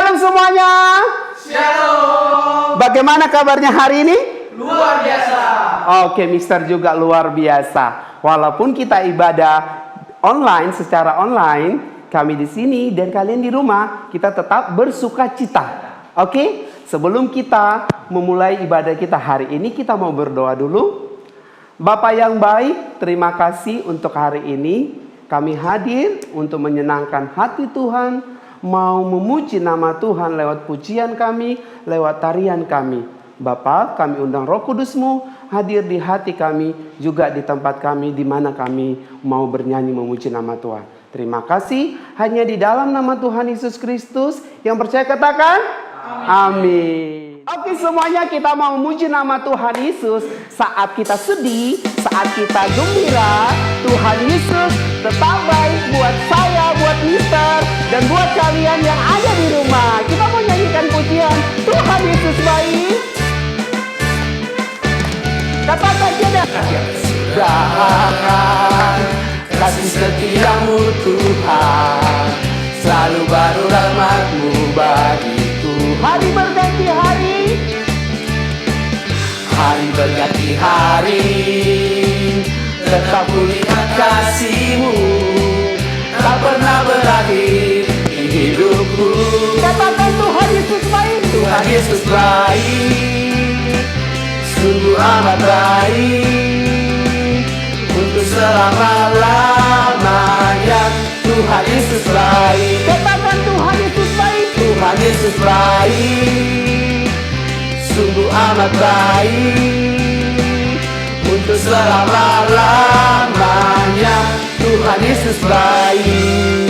Shalom semuanya. Shalom. Bagaimana kabarnya hari ini? Luar biasa. Oke, Mister juga luar biasa. Walaupun kita ibadah online, secara online, kami di sini dan kalian di rumah, kita tetap bersuka cita. Oke? Sebelum kita memulai ibadah kita hari ini, kita mau berdoa dulu. Bapak yang baik, terima kasih untuk hari ini. Kami hadir untuk menyenangkan hati Tuhan, mau memuji nama Tuhan lewat pujian kami, lewat tarian kami. Bapa, kami undang Roh Kudus-Mu hadir di hati kami, juga di tempat kami di mana kami mau bernyanyi memuji nama Tuhan. Terima kasih, hanya di dalam nama Tuhan Yesus Kristus yang percaya katakan, amin. Oke semuanya, kita mau memuji nama Tuhan Yesus. Saat kita sedih, saat kita gembira, Tuhan Yesus tetap baik buat saya, buat Mister, dan buat kalian yang ada di rumah. Kita mau nyanyikan pujian Tuhan Yesus baik. Katakan tidak. Sudahan kasih setiamu Tuhan, selalu baru rahmat-Mu bagiku. Hari berganti hari, hari berganti hari, tetap kulihat kasih-Mu, tak pernah berakhir di hidupku. katakan Tuhan Yesus baik. Tuhan Yesus baik, sungguh amat baik, untuk selama-lamanya. Tuhan Yesus baik, Katakan Tuhan Yesus baik. Tuhan Yesus baik, sungguh amat baik, untuk selama-lamanya. Tuhan Yesus baik.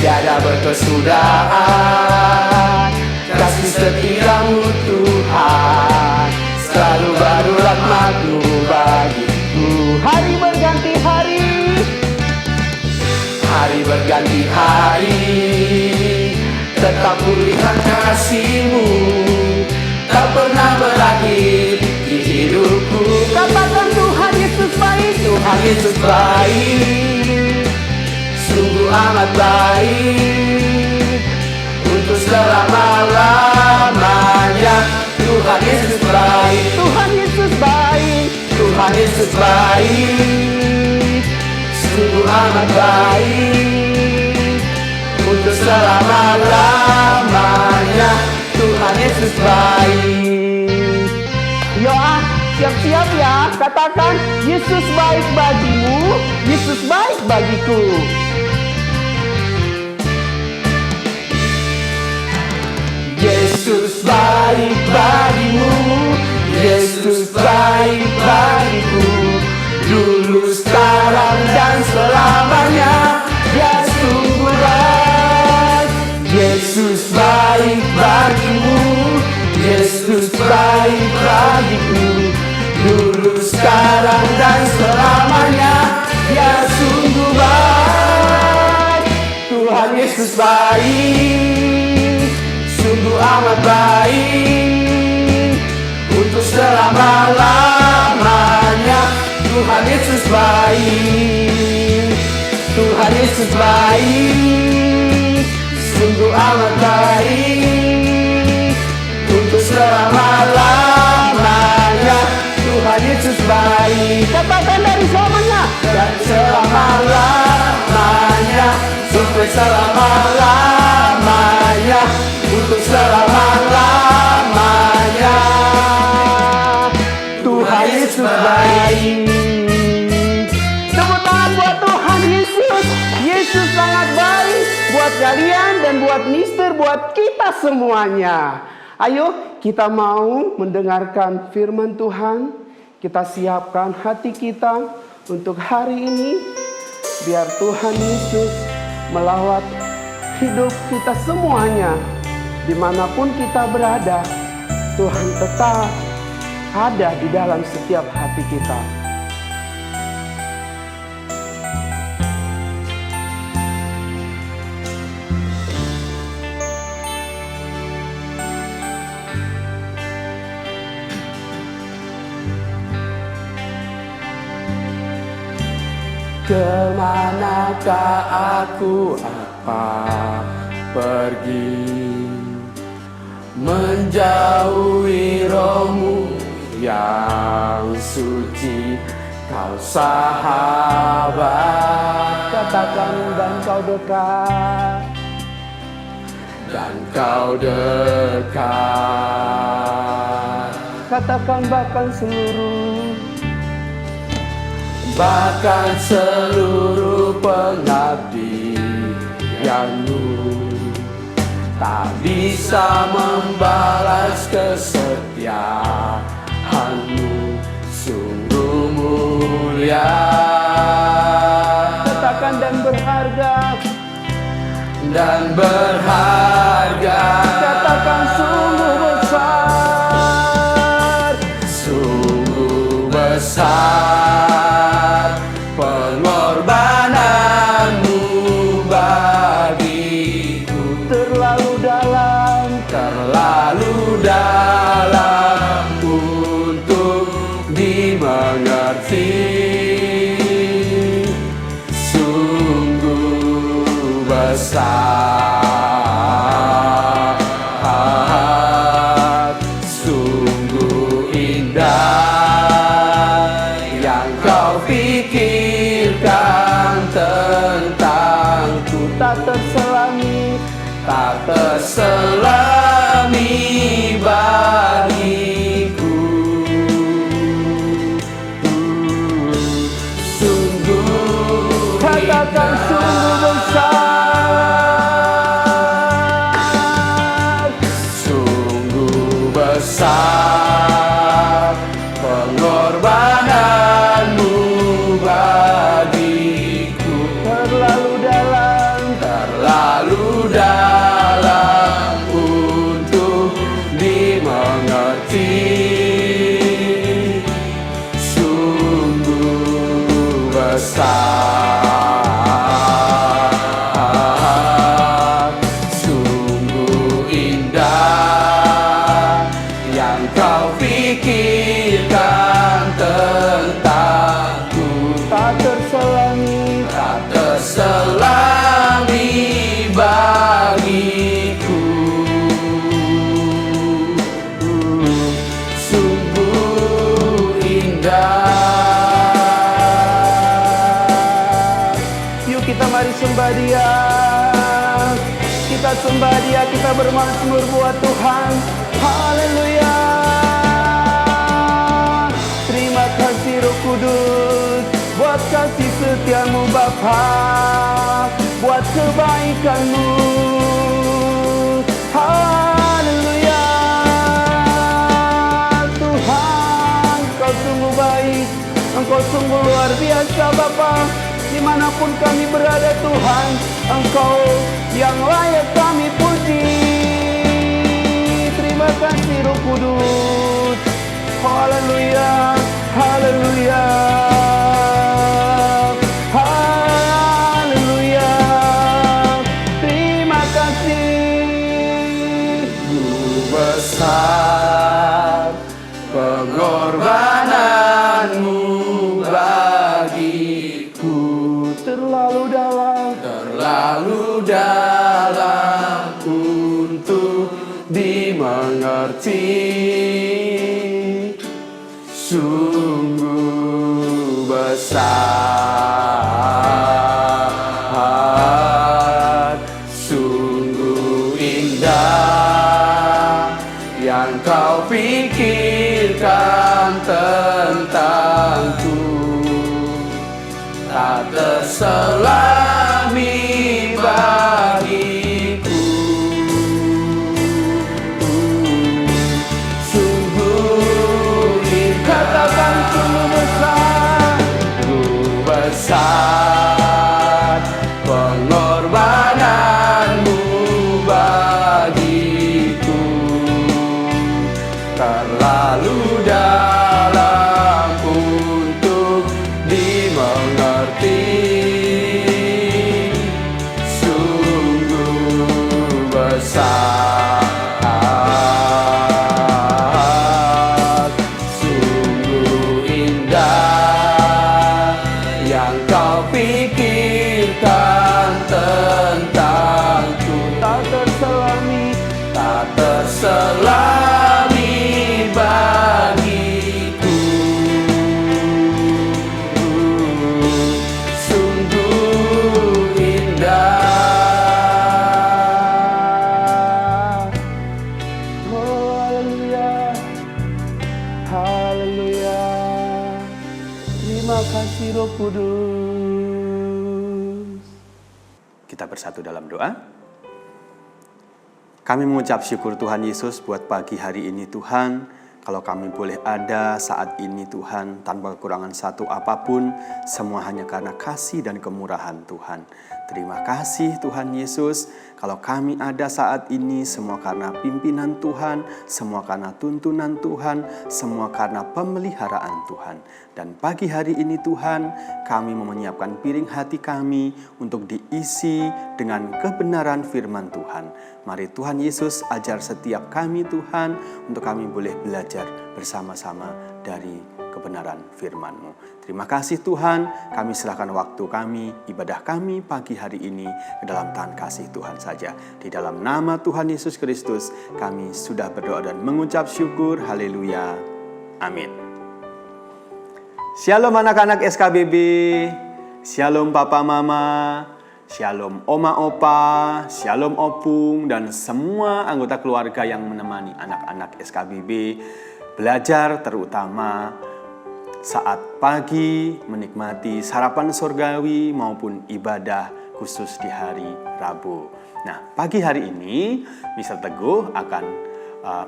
Tiada berkesudahan kasih setiamu Tuhan, selalu baru rahmat-Mu bagiku. Hari berganti hari, hari berganti hari, tetap kulihat kasih-Mu, tak pernah berakhir di hidupku. katakan Tuhan Yesus baik. Tuhan Yesus baik, sungguh amat baik, untuk selama-lamanya. Tuhan Yesus baik, Tuhan Yesus baik. Tuhan Yesus baik, sungguh amat baik, untuk selama-lamanya. Tuhan Yesus baik. Yo siap-siap ya. Katakan Yesus baik bagimu, Yesus baik bagiku. Yesus baik bagimu, Yesus baik bagiku, dulu, sekarang, dan selamanya. Dia sungguh baik. Yesus baik bagimu, Yesus baik bagiku, dulu, sekarang, dan selamanya. Dia sungguh baik. Tuhan Yesus baik, sungguh amat baik, untuk selama-lamanya. Tuhan Yesus baik, Tuhan Yesus baik, sungguh amat baik, untuk selama-lamanya. Tuhan Yesus baik, Katakan dari selamanya. dan selama-lamanya, sampai selama-lamanya, untuk selama-lamanya. Tuhan Yesus baik. Tepuk tangan buat Tuhan Yesus. Yesus sangat baik buat kalian dan buat Mister, buat kita semuanya. Ayo kita mau mendengarkan firman Tuhan. Kita siapkan hati kita untuk hari ini. Biar Tuhan Yesus melawat hidup kita semuanya. Dimanapun kita berada, Tuhan tetap ada di dalam setiap hati kita. Kemanakah aku pergi, menjauhi rohmu yang suci. Kau sahabat, katakan dan kau dekat, dan kau dekat. Katakan bahkan seluruh pengabdianmu tak bisa membalas kesetiaanmu, sungguh mulia. Katakan dan berharga, katakan sungguh besar pengorbananmu bagiku, terlalu dalam untuk dimengerti, sungguh besar, sungguh indah yang kau pikirkan tentangku, tak terselami bagiku. Sungguh katakan sungguh besar pengorbananmu bagiku, terlalu dalam untuk dimengerti, sungguh besar, sungguh indah yang kau pikirkan tentangku, tak terselami bagiku. Sungguh indah. Yuk kita mari sembah Dia. Kita sembah Dia, kita bermazmur buat Tuhan. Haleluya. Terima kasih Roh Kudus, buat kasih setiamu Bapa, buat kebaikanmu. Haleluya. Tuhan, Kau sungguh baik, Engkau sungguh luar biasa Bapa. Dimanapun kami berada Tuhan, Engkau yang layak kami puji. Terima kasih Roh Kudus. Haleluya, haleluya, haleluya. Terima kasih. Besar pengorbananmu bagiku, terlalu dalam untuk dimengerti, sungguh besar, sungguh indah yang kau pikirkan tentangku, tak terselami bagiku. Sungguh katakan sungguh besar pengorbananmu bagiku, terlalu dalam untuk dimengerti, sungguh besar, sungguh indah yang kau pilih terselami bagiku. Sungguh indah. Oh, haleluya. Haleluya. Terima kasih Roh Kudus. Kita bersatu dalam doa. Kami mengucap syukur Tuhan Yesus buat pagi hari ini Tuhan. Kalau kami boleh ada saat ini Tuhan tanpa kekurangan satu apapun, semua hanya karena kasih dan kemurahan Tuhan. Terima kasih Tuhan Yesus. Kalau kami ada saat ini semua karena pimpinan Tuhan, semua karena tuntunan Tuhan, semua karena pemeliharaan Tuhan. Dan pagi hari ini Tuhan, kami mau menyiapkan piring hati kami untuk diisi dengan kebenaran firman Tuhan. Mari Tuhan Yesus ajar setiap kami Tuhan, untuk kami boleh belajar bersama-sama dari kebenaran firman-Mu. Terima kasih Tuhan, kami serahkan waktu kami, ibadah kami pagi hari ini ke dalam tangan kasih Tuhan saja. Di dalam nama Tuhan Yesus Kristus, kami sudah berdoa dan mengucap syukur. Haleluya. Amin. Shalom anak-anak SKBB, shalom papa mama, shalom oma opa, shalom opung, dan semua anggota keluarga yang menemani anak-anak SKBB belajar, terutama saat pagi menikmati sarapan surgawi maupun ibadah khusus di hari Rabu. Nah, pagi hari ini Mr. Teguh akan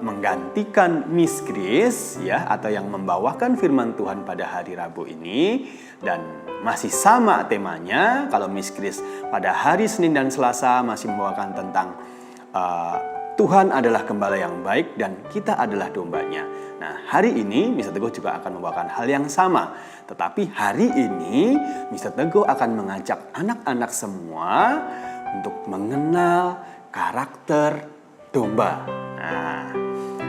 menggantikan Miss Grace ya, atau yang membawakan firman Tuhan pada hari Rabu ini, dan masih sama temanya. Kalau Miss Grace pada hari Senin dan Selasa masih membawakan tentang Tuhan adalah gembala yang baik dan kita adalah dombanya. Nah, hari ini Mr. Teguh juga akan membawakan hal yang sama. Tetapi hari ini Mr. Teguh akan mengajak anak-anak semua untuk mengenal karakter domba. Nah,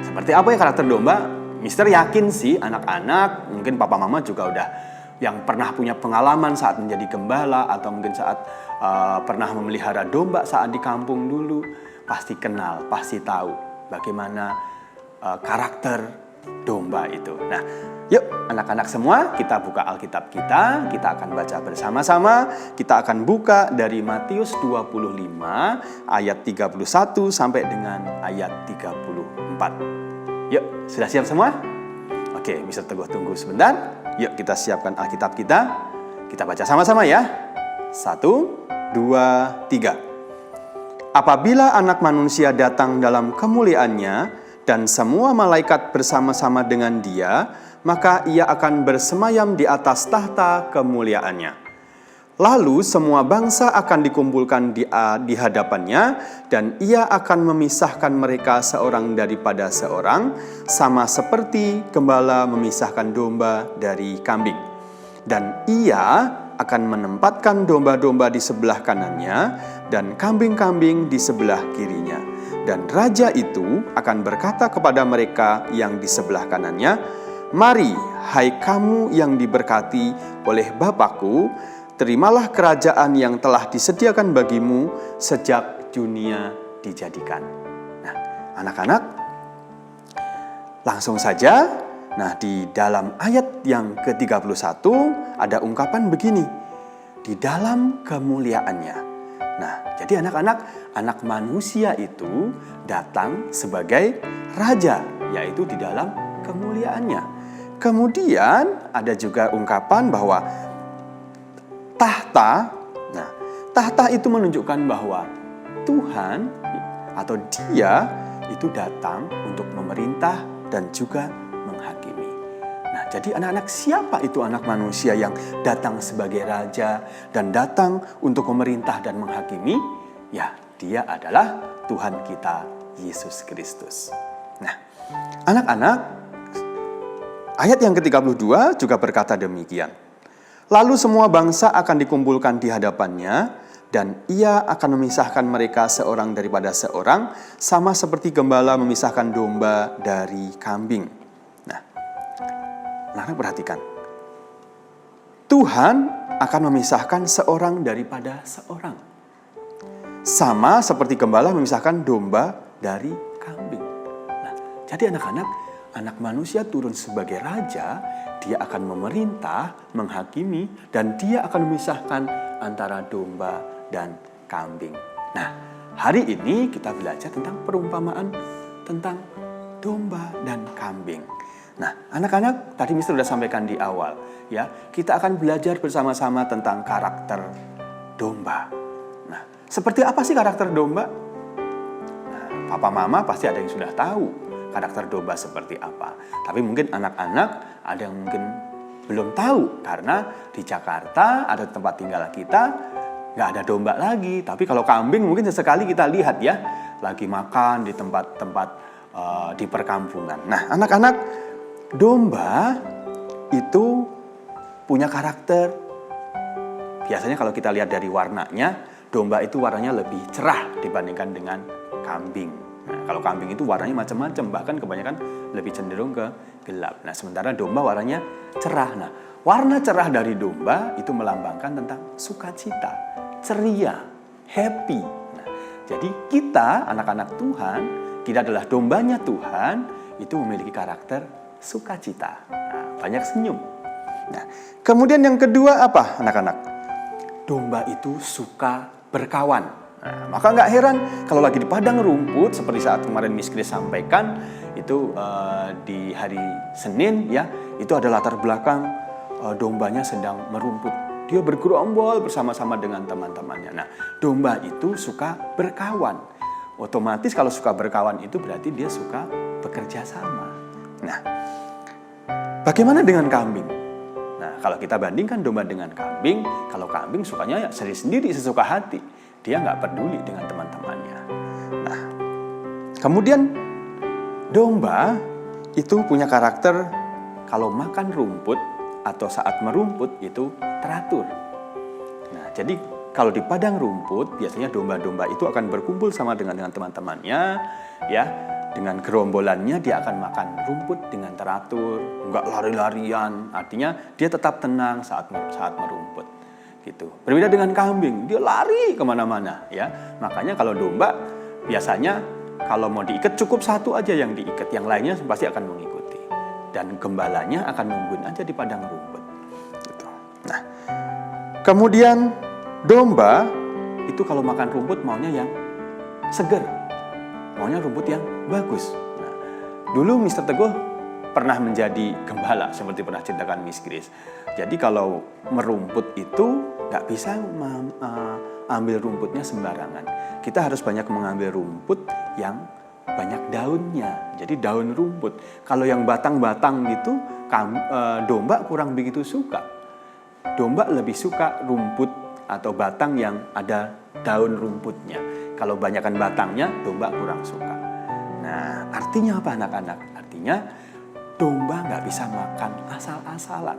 seperti apa ya karakter domba? Mister yakin sih anak-anak, mungkin papa mama juga udah yang pernah punya pengalaman saat menjadi gembala atau mungkin saat pernah memelihara domba saat di kampung dulu, pasti kenal, pasti tahu bagaimana karakter domba itu. Nah, yuk anak-anak semua kita buka Alkitab kita akan baca bersama-sama. Kita akan buka dari Matius 25 ayat 31 sampai dengan ayat 34. Yuk, sudah siap semua? Oke, Mr. Teguh tunggu sebentar. Yuk kita siapkan Alkitab kita. Kita baca sama-sama ya. 1, 2, 3. Apabila Anak Manusia datang dalam kemuliaannya dan semua malaikat bersama-sama dengan Dia, maka Ia akan bersemayam di atas tahta kemuliaannya. Lalu semua bangsa akan dikumpulkan di hadapannya, dan Ia akan memisahkan mereka seorang daripada seorang, sama seperti gembala memisahkan domba dari kambing. Dan Ia akan menempatkan domba-domba di sebelah kanannya dan kambing-kambing di sebelah kirinya. Dan raja itu akan berkata kepada mereka yang di sebelah kanannya, "Mari, hai kamu yang diberkati oleh Bapakku, terimalah kerajaan yang telah disediakan bagimu sejak dunia dijadikan." Nah, anak-anak, langsung saja. Nah, di dalam ayat yang ke-31 ada ungkapan begini, di dalam kemuliaannya. Nah, jadi anak-anak, anak manusia itu datang sebagai raja, yaitu di dalam kemuliaannya. Kemudian ada juga ungkapan bahwa tahta. Nah, tahta itu menunjukkan bahwa Tuhan atau Dia itu datang untuk memerintah dan juga menghakimi. Nah, jadi anak-anak, siapa itu anak manusia yang datang sebagai raja dan datang untuk memerintah dan menghakimi? Ya, Dia adalah Tuhan kita, Yesus Kristus. Nah, anak-anak, ayat yang ke-32 juga berkata demikian. Lalu semua bangsa akan dikumpulkan di hadapannya, dan Ia akan memisahkan mereka seorang daripada seorang, sama seperti gembala memisahkan domba dari kambing. Nah, perhatikan. Tuhan akan memisahkan seorang daripada seorang. Sama seperti gembala memisahkan domba dari kambing. Nah, jadi anak-anak, anak manusia turun sebagai raja, dia akan memerintah, menghakimi, dan dia akan memisahkan antara domba dan kambing. Nah, hari ini kita belajar tentang perumpamaan tentang domba dan kambing. Nah, anak-anak, tadi Mister sudah sampaikan di awal, ya, kita akan belajar bersama-sama tentang karakter domba. Nah, seperti apa sih karakter domba? Nah, papa mama pasti ada yang sudah tahu karakter domba seperti apa. Tapi mungkin anak-anak ada yang mungkin belum tahu, karena di Jakarta ada tempat tinggal kita, nggak ada domba lagi. Tapi kalau kambing mungkin sesekali kita lihat ya, lagi makan di tempat-tempat di perkampungan. Nah, anak-anak, domba itu punya karakter. Biasanya kalau kita lihat dari warnanya, domba itu warnanya lebih cerah dibandingkan dengan kambing. Nah, kalau kambing itu warnanya macam-macam, bahkan kebanyakan lebih cenderung ke gelap. Nah, sementara domba warnanya cerah. Nah, warna cerah dari domba itu melambangkan tentang sukacita, ceria, happy. Nah, jadi kita, anak-anak Tuhan, kita adalah dombanya Tuhan, itu memiliki karakter sukacita. Nah, banyak senyum. Nah, kemudian yang kedua apa, anak-anak? Domba itu suka berkawan. Nah, maka nggak heran kalau lagi di padang rumput, seperti saat kemarin Miss Grace sampaikan, itu di hari Senin ya, itu ada latar belakang dombanya sedang merumput. Dia bergerombol bersama-sama dengan teman-temannya. Nah, domba itu suka berkawan. Otomatis kalau suka berkawan itu berarti dia suka bekerja sama. Nah, bagaimana dengan kambing? Nah, kalau kita bandingkan domba dengan kambing, kalau kambing sukanya ya sendiri sesuka hati. Dia nggak peduli dengan teman-temannya. Nah, kemudian domba itu punya karakter kalau makan rumput atau saat merumput itu teratur. Nah, jadi kalau di padang rumput, biasanya domba-domba itu akan berkumpul sama dengan teman-temannya, ya, dengan gerombolannya dia akan makan rumput dengan teratur, nggak lari-larian. Artinya dia tetap tenang saat merumput, gitu. Berbeda dengan kambing, dia lari kemana-mana, ya. Makanya kalau domba biasanya kalau mau diikat cukup satu aja yang diikat, yang lainnya pasti akan mengikuti. Dan gembalanya akan nungguin aja di padang rumput. Gitu. Nah, kemudian domba itu kalau makan rumput maunya yang segar, maunya rumput yang bagus. Nah, dulu Mr. Teguh pernah menjadi gembala, seperti pernah ceritakan Miss Grace. Jadi kalau merumput itu nggak bisa ambil rumputnya sembarangan. Kita harus banyak mengambil rumput yang banyak daunnya. Jadi daun rumput. Kalau yang batang-batang gitu, domba kurang begitu suka. Domba lebih suka rumput atau batang yang ada daun rumputnya. Kalau banyakkan batangnya, domba kurang suka. Nah, artinya apa anak-anak? Artinya domba nggak bisa makan asal-asalan.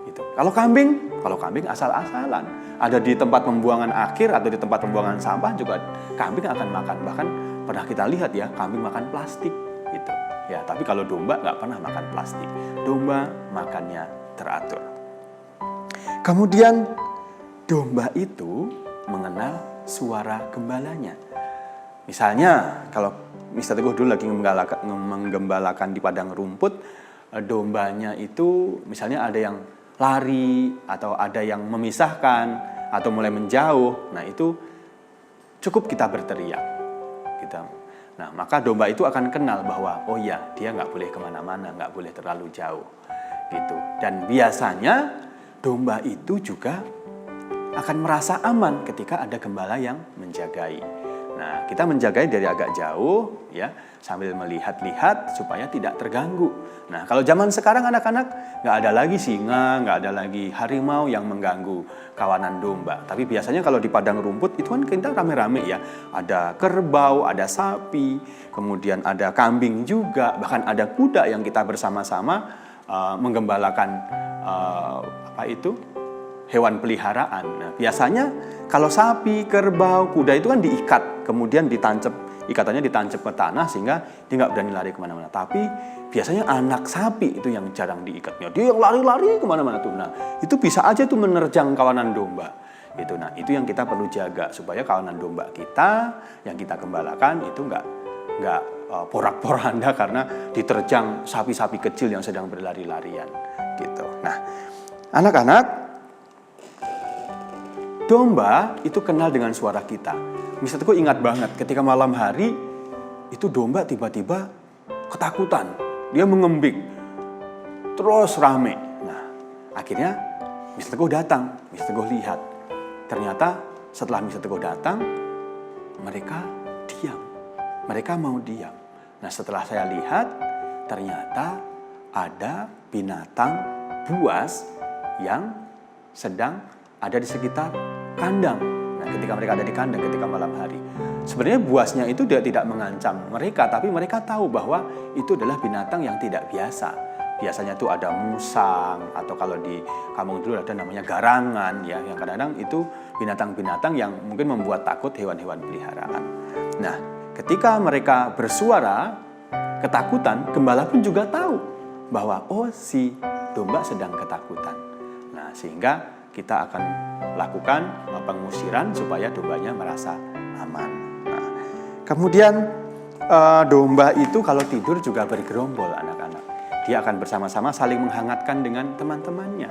Gitu. Kalau kambing asal-asalan. Ada di tempat pembuangan akhir atau di tempat pembuangan sampah juga kambing akan makan. Bahkan pernah kita lihat ya, kambing makan plastik. Gitu. Ya, tapi kalau domba nggak pernah makan plastik. Domba makannya teratur. Kemudian domba itu mengenal suara gembalanya. Misalnya, kalau Mr. Teguh dulu lagi menggembalakan di padang rumput, dombanya itu misalnya ada yang lari, atau ada yang memisahkan, atau mulai menjauh. Nah, itu cukup kita berteriak. Nah, maka domba itu akan kenal bahwa, oh ya, dia nggak boleh kemana-mana, nggak boleh terlalu jauh. Gitu. Dan biasanya domba itu juga akan merasa aman ketika ada gembala yang menjagai. Nah, kita menjagai dari agak jauh, ya, sambil melihat-lihat supaya tidak terganggu. Nah, kalau zaman sekarang anak-anak nggak ada lagi singa, nggak ada lagi harimau yang mengganggu kawanan domba. Tapi biasanya kalau di padang rumput itu kan kita rame-rame ya. Ada kerbau, ada sapi, kemudian ada kambing juga, bahkan ada kuda yang kita bersama-sama menggembalakan hewan peliharaan. Nah, biasanya kalau sapi, kerbau, kuda itu kan diikat, kemudian ikatannya ditancap ke tanah sehingga dia nggak berani lari kemana-mana. Tapi biasanya anak sapi itu yang jarang diikatnya, dia yang lari-lari kemana-mana tuh. Nah, itu bisa aja tuh menerjang kawanan domba. Nah, itu yang kita perlu jaga supaya kawanan domba kita yang kita gembalakan itu nggak nggak porak-poranda karena diterjang sapi-sapi kecil yang sedang berlari-larian gitu. Nah, anak-anak, domba itu kenal dengan suara kita. Mister Teguh ingat banget ketika malam hari itu domba tiba-tiba ketakutan, dia mengembik, terus rame. Nah, akhirnya Mister Teguh datang, Mister Teguh lihat. Ternyata setelah Mister Teguh datang, mereka diam. Mereka mau diam. Nah, setelah saya lihat, ternyata ada binatang buas yang sedang ada di sekitar kandang. Nah, ketika mereka ada di kandang ketika malam hari, sebenarnya buasnya itu tidak mengancam mereka, tapi mereka tahu bahwa itu adalah binatang yang tidak biasa. Biasanya itu ada musang, atau kalau di kampung dulu ada namanya garangan, ya, yang kadang-kadang itu binatang-binatang yang mungkin membuat takut hewan-hewan peliharaan. Nah, ketika mereka bersuara ketakutan, gembala pun juga tahu bahwa oh, si domba sedang ketakutan. Nah, sehingga kita akan lakukan pengusiran supaya dombanya merasa aman. Nah, kemudian domba itu kalau tidur juga bergerombol, anak-anak. Dia akan bersama-sama saling menghangatkan dengan teman-temannya.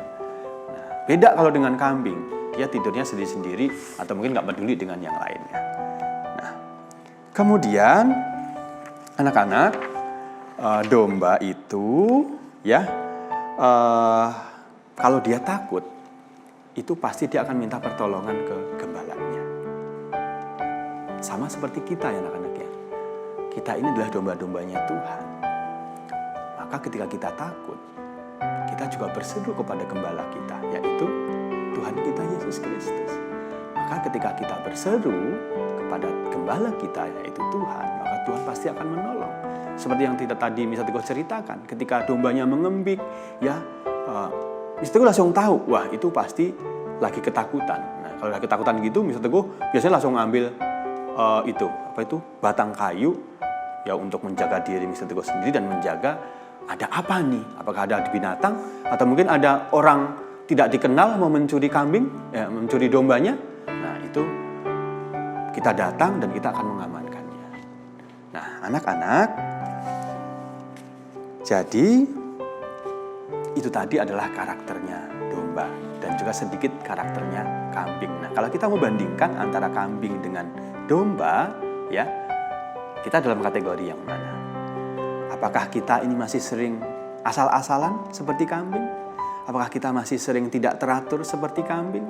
Nah, beda kalau dengan kambing, dia tidurnya sendiri-sendiri atau mungkin nggak peduli dengan yang lainnya. Nah, kemudian anak-anak, domba itu ya kalau dia takut itu pasti dia akan minta pertolongan ke gembalanya. Sama seperti kita ya anak-anak ya. Kita ini adalah domba-dombanya Tuhan. Maka ketika kita takut, kita juga berseru kepada gembala kita, yaitu Tuhan kita Yesus Kristus. Maka ketika kita berseru kepada gembala kita, yaitu Tuhan, maka Tuhan pasti akan menolong. Seperti yang tadi Mister Teguh ceritakan, ketika dombanya mengembik, ya Mister Teguh langsung tahu, wah itu pasti lagi ketakutan. Nah, kalau lagi ketakutan gitu, Mister Teguh biasanya langsung ngambil batang kayu, ya untuk menjaga diri Mister Teguh sendiri dan menjaga ada apa nih? Apakah ada binatang atau mungkin ada orang tidak dikenal mau mencuri kambing, ya, mencuri dombanya? Nah, itu kita datang dan kita akan mengamankannya. Nah, anak-anak, jadi itu tadi adalah karakternya domba dan juga sedikit karakternya kambing. Nah, kalau kita mau bandingkan antara kambing dengan domba, ya, kita dalam kategori yang mana? Apakah kita ini masih sering asal-asalan seperti kambing? Apakah kita masih sering tidak teratur seperti kambing?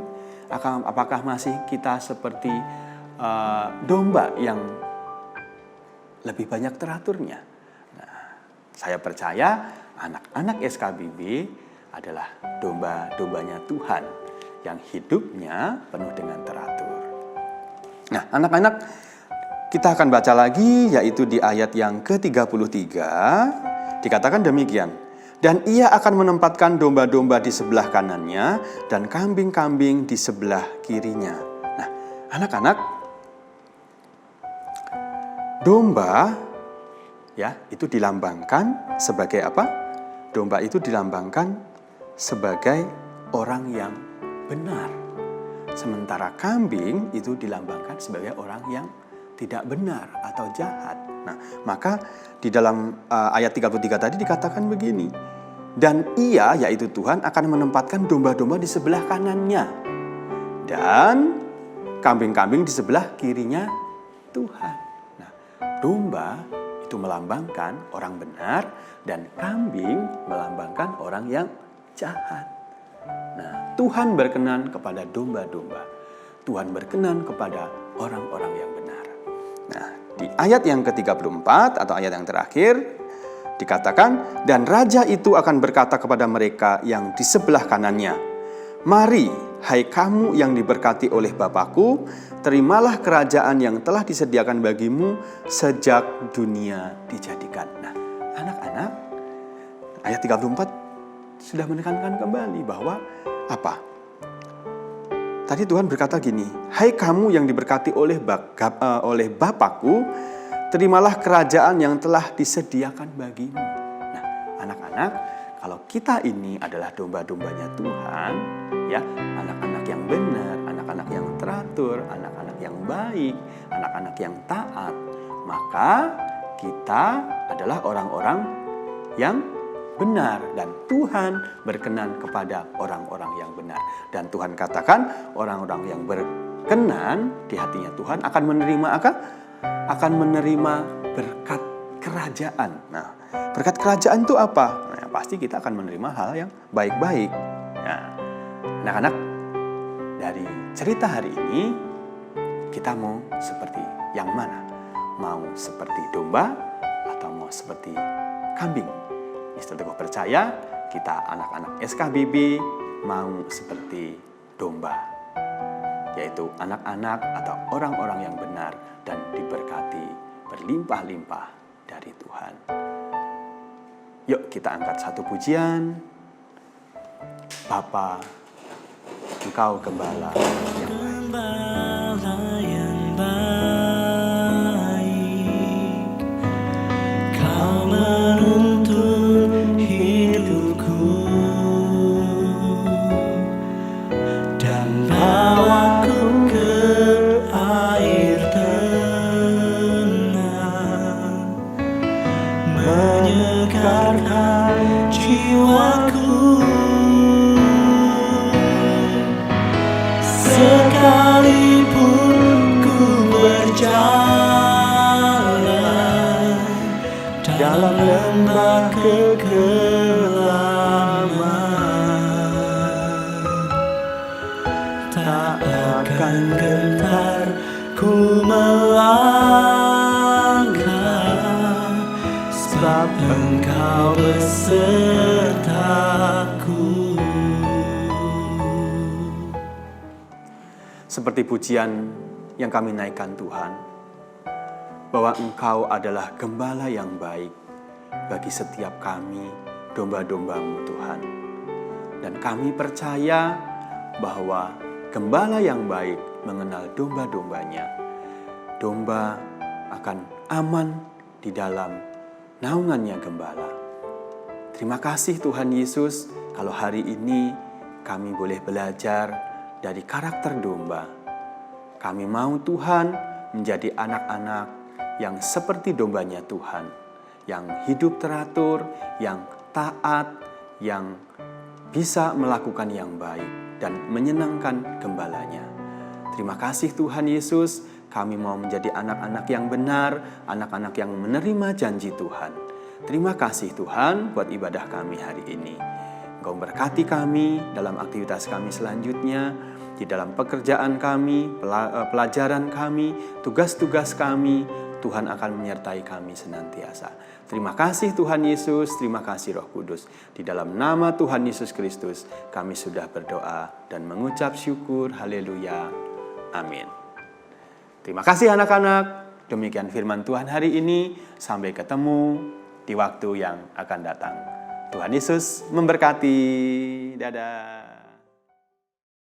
Apakah masih kita seperti domba yang lebih banyak teraturnya? Nah, saya percaya anak-anak SKBB adalah domba-dombanya Tuhan yang hidupnya penuh dengan teratur. Nah, anak-anak, kita akan baca lagi, yaitu di ayat yang ke-33, dikatakan demikian. Dan ia akan menempatkan domba-domba di sebelah kanannya dan kambing-kambing di sebelah kirinya. Nah, anak-anak, domba ya itu dilambangkan sebagai apa? Domba itu dilambangkan sebagai orang yang benar. Sementara kambing itu dilambangkan sebagai orang yang tidak benar atau jahat. Nah, maka di dalam ayat 33 tadi dikatakan begini. Dan ia, yaitu Tuhan, akan menempatkan domba-domba di sebelah kanannya. Dan kambing-kambing di sebelah kirinya Tuhan. Nah, domba itu melambangkan orang benar dan kambing melambangkan orang yang jahat. Nah, Tuhan berkenan kepada domba-domba. Tuhan berkenan kepada orang-orang yang benar. Nah, di ayat yang ke-34 atau ayat yang terakhir dikatakan, dan raja itu akan berkata kepada mereka yang di sebelah kanannya, mari, hai kamu yang diberkati oleh Bapakku, terimalah kerajaan yang telah disediakan bagimu sejak dunia dijadikan. Nah, anak-anak, ayat 34 sudah menekankan kembali bahwa apa? Tadi Tuhan berkata gini, hai kamu yang diberkati oleh Bapakku, terimalah kerajaan yang telah disediakan bagimu. Nah, anak-anak, kalau kita ini adalah domba-dombanya Tuhan, ya, anak-anak yang benar, anak-anak yang teratur, anak-anak yang baik, anak-anak yang taat, maka kita adalah orang-orang yang benar dan Tuhan berkenan kepada orang-orang yang benar. Dan Tuhan katakan orang-orang yang berkenan di hatinya Tuhan akan menerima apa? Akan menerima berkat kerajaan. Nah, berkat kerajaan itu apa? Nah, pasti kita akan menerima hal yang baik-baik. Nah, anak-anak, dari cerita hari ini kita mau seperti yang mana? Mau seperti domba atau mau seperti kambing? Mister Teguh percaya kita anak-anak SKBB mau seperti domba, yaitu anak-anak atau orang-orang yang benar dan diberkati berlimpah-limpah dari Tuhan. Yuk kita angkat satu pujian. Bapa, Engkau gembala yang baik. Gembala yang baik, Kau menuntun hidupku dan bawaku ke air tenang, menyegarkan jiwaku. Sekalipun ku berjalan dalam lembah kegelapan, tak akan gentar ku melangkah, sebab Engkau besertaku. Seperti pujian yang kami naikkan Tuhan, bahwa Engkau adalah gembala yang baik bagi setiap kami, domba-domba-Mu Tuhan. Dan kami percaya bahwa gembala yang baik mengenal domba-dombanya. Domba akan aman di dalam naungannya gembala. Terima kasih Tuhan Yesus, kalau hari ini kami boleh belajar dari karakter domba. Kami mau Tuhan menjadi anak-anak yang seperti dombanya Tuhan, yang hidup teratur, yang taat, yang bisa melakukan yang baik dan menyenangkan gembalanya. Terima kasih Tuhan Yesus, kami mau menjadi anak-anak yang benar, anak-anak yang menerima janji Tuhan. Terima kasih Tuhan buat ibadah kami hari ini. Engkau berkati kami dalam aktivitas kami selanjutnya, di dalam pekerjaan kami, pelajaran kami, tugas-tugas kami. Tuhan akan menyertai kami senantiasa. Terima kasih Tuhan Yesus, terima kasih Roh Kudus. Di dalam nama Tuhan Yesus Kristus, kami sudah berdoa dan mengucap syukur. Haleluya. Amin. Terima kasih anak-anak. Demikian firman Tuhan hari ini. Sampai ketemu di waktu yang akan datang. Tuhan Yesus memberkati. Dadah.